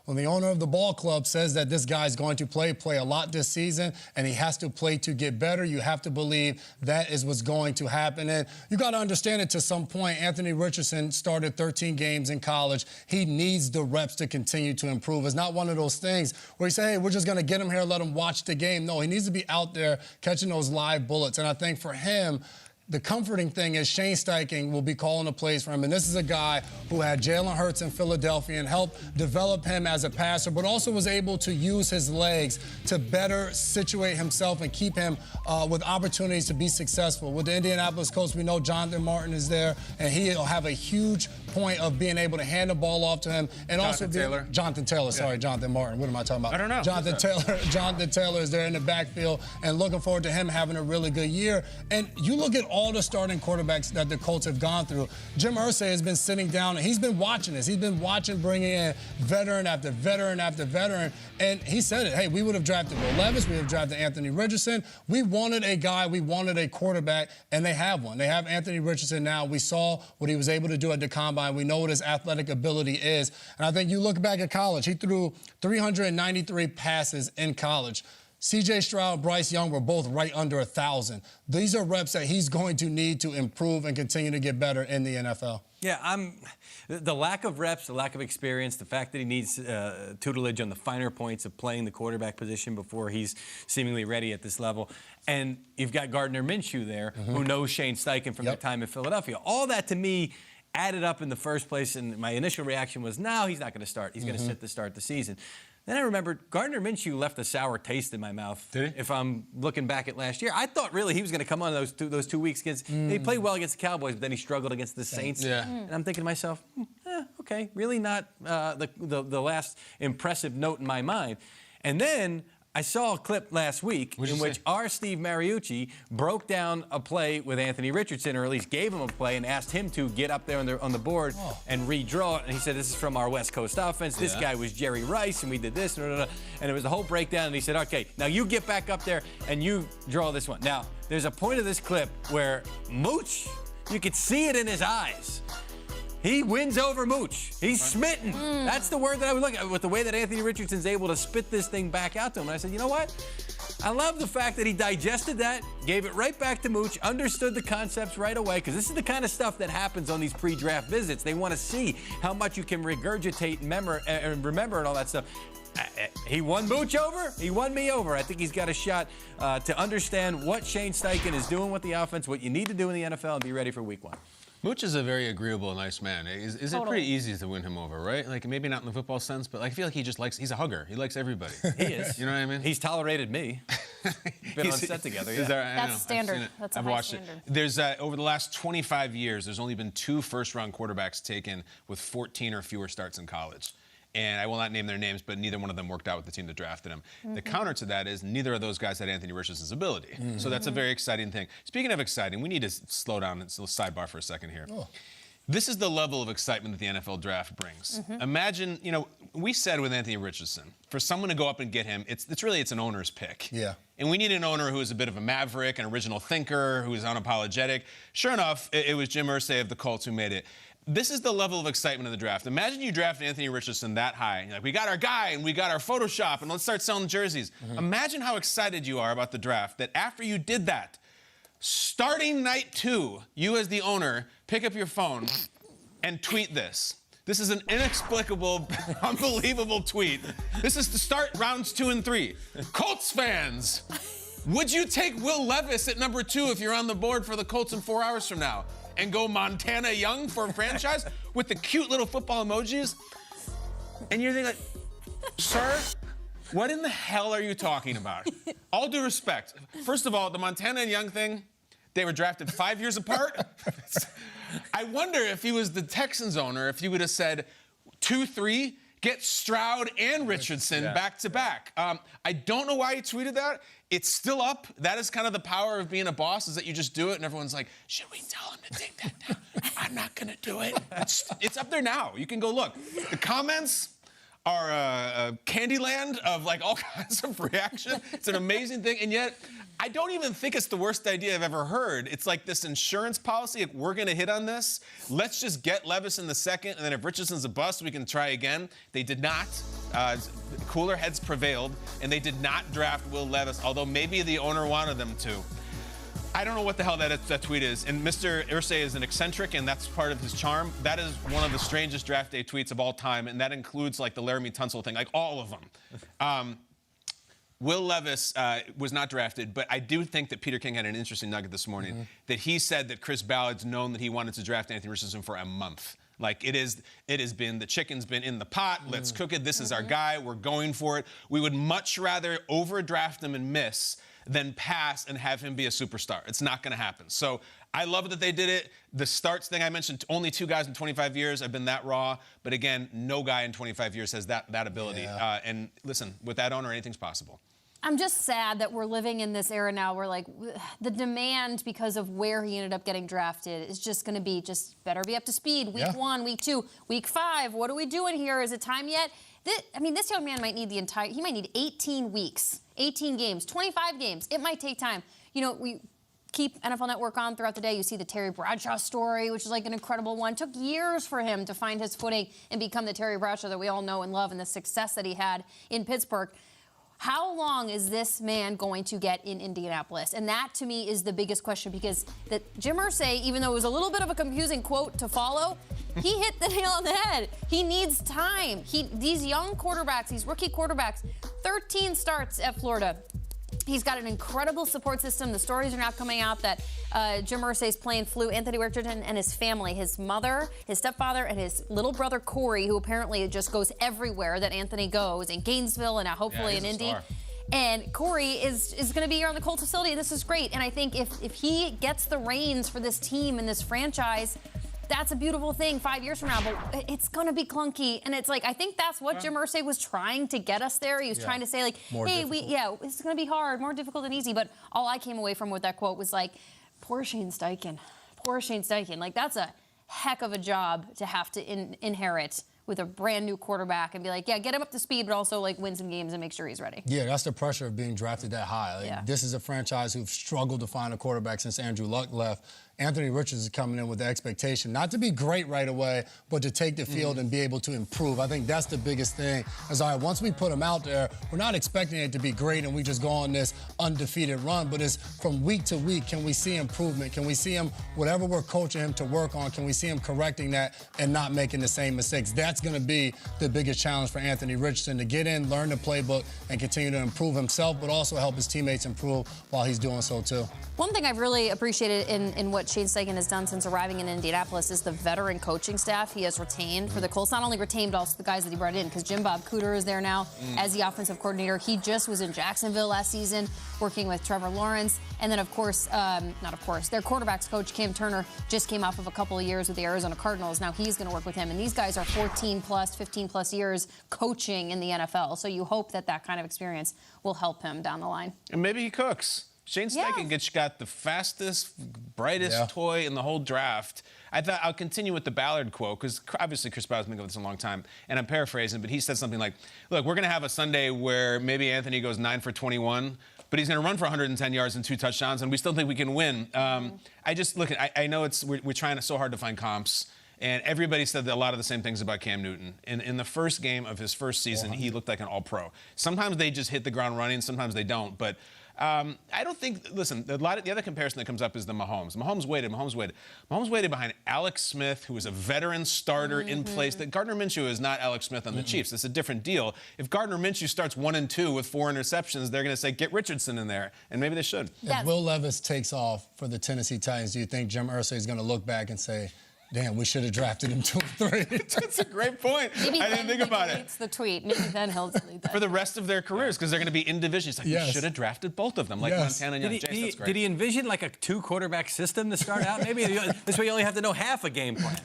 when the owner of the ball club says that this guy's going to play a lot this season, and he has to play to get better, you have to believe that is what's going to happen. And you got to understand it to some point. Anthony Richardson started 13 games in college. He needs the reps to continue to improve. It's not one of those things where you say, hey, we're just going to get him here, let him watch the game. No, he needs to be out there catching those live bullets. And I think for him, the comforting thing is Shane Steichen will be calling the plays for him. And this is a guy who had Jalen Hurts in Philadelphia and helped develop him as a passer, but also was able to use his legs to better situate himself and keep him with opportunities to be successful. With the Indianapolis Colts, we know Jonathan Martin is there, and he'll have a huge point of being able to hand the ball off to him. And Jonathan Taylor. Jonathan Martin. What am I talking about? I don't know. Jonathan Taylor is there in the backfield, and looking forward to him having a really good year. And you look at all the starting quarterbacks that the Colts have gone through. Jim Irsay has been sitting down, and he's been watching this. He's been watching bringing in veteran after veteran after veteran, and he said it. Hey, we would have drafted Will Levis. We would have drafted Anthony Richardson. We wanted a guy. We wanted a quarterback, and they have one. They have Anthony Richardson now. We saw what he was able to do at the Combine. We know what his athletic ability is. And I think you look back at college. He threw 393 passes in college. C.J. Stroud, Bryce Young were both right under 1,000. These are reps that he's going to need to improve and continue to get better in the NFL. Yeah, the lack of reps, the lack of experience, the fact that he needs tutelage on the finer points of playing the quarterback position before he's seemingly ready at this level. And you've got Gardner Minshew there, who knows Shane Steichen from their time in Philadelphia. All that, to me, added up in the first place, and my initial reaction was, no, he's not going to start. He's going to sit to start the season. Then I remembered Gardner Minshew left a sour taste in my mouth. Did he? If I'm looking back at last year, I thought really he was going to come on those two weeks against. He played well against the Cowboys, but then he struggled against the Saints. Yeah. And I'm thinking to myself, okay, really not the last impressive note in my mind. And then I saw a clip last week in which our Steve Mariucci broke down a play with Anthony Richardson, or at least gave him a play and asked him to get up there on the board and redraw it. And he said, this is from our West Coast offense. This guy was Jerry Rice, and we did this. And it was a whole breakdown. And he said, okay, now you get back up there and you draw this one. Now, there's a point of this clip where Mooch, you could see it in his eyes. He wins over Mooch. He's smitten. That's the word that I was looking at, with the way that Anthony Richardson's able to spit this thing back out to him. And I said, you know what? I love the fact that he digested that, gave it right back to Mooch, understood the concepts right away, because this is the kind of stuff that happens on these pre-draft visits. They want to see how much you can regurgitate and remember and all that stuff. He won Mooch over. He won me over. I think he's got a shot to understand what Shane Steichen is doing with the offense, what you need to do in the NFL, and be ready for week 1. Mooch is a very agreeable, nice man. Is it pretty easy to win him over, right? Like, maybe not in the football sense, but I feel like he's a hugger. He likes everybody. He is. You know what I mean? He's tolerated me. We've been on set together. Yeah. That's standard. That's a high standard. There's over the last 25 years, there's only been 2 first-round quarterbacks taken with 14 or fewer starts in college. And I will not name their names, but neither one of them worked out with the team that drafted him. The counter to that is neither of those guys had Anthony Richardson's ability. So that's a very exciting thing. Speaking of exciting, we need to slow down and sidebar for a second here. This is the level of excitement that the NFL draft brings. Imagine, we said with Anthony Richardson, for someone to go up and get him, it's an owner's pick. Yeah. And we need an owner who is a bit of a maverick, an original thinker, who is unapologetic. Sure enough, it was Jim Irsay of the Colts who made it. This is the level of excitement of the draft. Imagine you draft Anthony Richardson that high. And you're like, we got our guy, and we got our Photoshop, and let's start selling jerseys. Imagine how excited you are about the draft, that after you did that, starting night 2, you as the owner pick up your phone and tweet this. This is an inexplicable, unbelievable tweet. This is to start rounds 2 and 3. Colts fans, would you take Will Levis at number 2 if you're on the board for the Colts in 4 hours from now? And go Montana Young for a franchise with the cute little football emojis? And you're thinking, like, sir, what in the hell are you talking about? All due respect. First of all, the Montana Young thing, they were drafted 5 years apart. I wonder if he was the Texans owner, if he would have said 2-3, get Stroud and Richardson back to back. I don't know why he tweeted that. It's still up. That is kind of the power of being a boss, is that you just do it, and everyone's like, should we tell him to take that down? I'm not going to do it. It's up there now. You can go look. The comments candy land of like all kinds of reaction. It's an amazing thing, and yet I don't even think it's the worst idea I've ever heard. It's like this insurance policy. If we're going to hit on this, let's just get Levis in the second, and then if Richardson's a bust, we can try again. They did not. Cooler heads prevailed, and they did not draft Will Levis, although maybe the owner wanted them to. I don't know what the hell that tweet is. And Mr. Irsay is an eccentric, and that's part of his charm. That is one of the strangest draft day tweets of all time, and that includes like the Laramie Tunsil thing, like all of them. Will Levis was not drafted, but I do think that Peter King had an interesting nugget this morning, that he said that Chris Ballard's known that he wanted to draft Anthony Richardson for a month. Like it has been, the chicken's been in the pot, let's cook it, this is our guy, we're going for it. We would much rather overdraft him and miss than pass and have him be a superstar. It's not going to happen. So I love that they did it. The starts thing I mentioned, only 2 guys in 25 years have been that raw. But again, no guy in 25 years has that ability. Yeah. And listen, with that owner, anything's possible. I'm just sad that we're living in this era now where, like, the demand because of where he ended up getting drafted is just going to be better be up to speed. Week 1, week 2, week 5. What are we doing here? Is it time yet? This young man might need he might need 18 weeks, 18 games, 25 games. It might take time. You know, we keep NFL Network on throughout the day. You see the Terry Bradshaw story, which is like an incredible one. It took years for him to find his footing and become the Terry Bradshaw that we all know and love, and the success that he had in Pittsburgh. How long is this man going to get in Indianapolis? And that, to me, is the biggest question, because Jim Irsay, even though it was a little bit of a confusing quote to follow, he hit the nail on the head. He needs time. These young quarterbacks, these rookie quarterbacks, 13 starts at Florida. He's got an incredible support system. The stories are now coming out that Jim Irsay's plane flew Anthony Richardson and his family, his mother, his stepfather, and his little brother Corey, who apparently just goes everywhere that Anthony goes, in Gainesville and now hopefully in Indy. And Corey is going to be here on the Colts facility, and this is great. And I think if he gets the reins for this team and this franchise, that's a beautiful thing 5 years from now, but it's going to be clunky. And it's like, I think that's what Jim Irsay was trying to get us there. He was trying to say, like, hey, it's going to be hard, more difficult than easy. But all I came away from with that quote was like, poor Shane Steichen. Poor Shane Steichen. Like, that's a heck of a job to have to inherit with a brand new quarterback and be like, yeah, get him up to speed, but also like win some games and make sure he's ready. Yeah, that's the pressure of being drafted that high. Like, this is a franchise who've struggled to find a quarterback since Andrew Luck left. Anthony Richardson is coming in with the expectation not to be great right away, but to take the field and be able to improve. I think that's the biggest thing. Is all right, once we put him out there, we're not expecting it to be great and we just go on this undefeated run, but it's from week to week, can we see improvement? Can we see him, whatever we're coaching him to work on, can we see him correcting that and not making the same mistakes? That's going to be the biggest challenge for Anthony Richardson, to get in, learn the playbook, and continue to improve himself, but also help his teammates improve while he's doing so too. One thing I've really appreciated in what Shane Steichen has done since arriving in Indianapolis is the veteran coaching staff he has retained for the Colts. Not only retained, but also the guys that he brought in, because Jim Bob Cooter is there now as the offensive coordinator. He just was in Jacksonville last season working with Trevor Lawrence. And then, their quarterbacks coach, Cam Turner, just came off of a couple of years with the Arizona Cardinals. Now he's going to work with him. And these guys are 14-plus, 15-plus years coaching in the NFL. So you hope that kind of experience will help him down the line. And maybe he cooks. Shane Steichen got the fastest, brightest toy in the whole draft. I thought I'll continue with the Ballard quote, because obviously Chris Ballard's been going this a long time, and I'm paraphrasing, but he said something like, look, we're going to have a Sunday where maybe Anthony goes 9 for 21, but he's going to run for 110 yards and 2 touchdowns, and we still think we can win. I know we're trying so hard to find comps, and everybody said a lot of the same things about Cam Newton. In the first game of his first season, he looked like an all-pro. Sometimes they just hit the ground running, sometimes they don't, but I don't think, listen, the other comparison that comes up is the Mahomes. Mahomes waited behind Alex Smith, who was a veteran starter in place. That Gardner Minshew is not Alex Smith on the Chiefs. It's a different deal. If Gardner Minshew starts 1-2 with 4 interceptions, they're going to say, get Richardson in there. And maybe they should. If Will Levis takes off for the Tennessee Titans, do you think Jim Irsay is going to look back and say, damn, we should have drafted him 2 or 3? That's a great point. Maybe I didn't think about it. The tweet. Maybe then he'll delete that. For the rest of their careers, because they're going to be in division. It's like, you should have drafted both of them, like Montana and Young. That's great. Did he envision like a 2-quarterback system to start out? Maybe this way you only have to know half a game plan.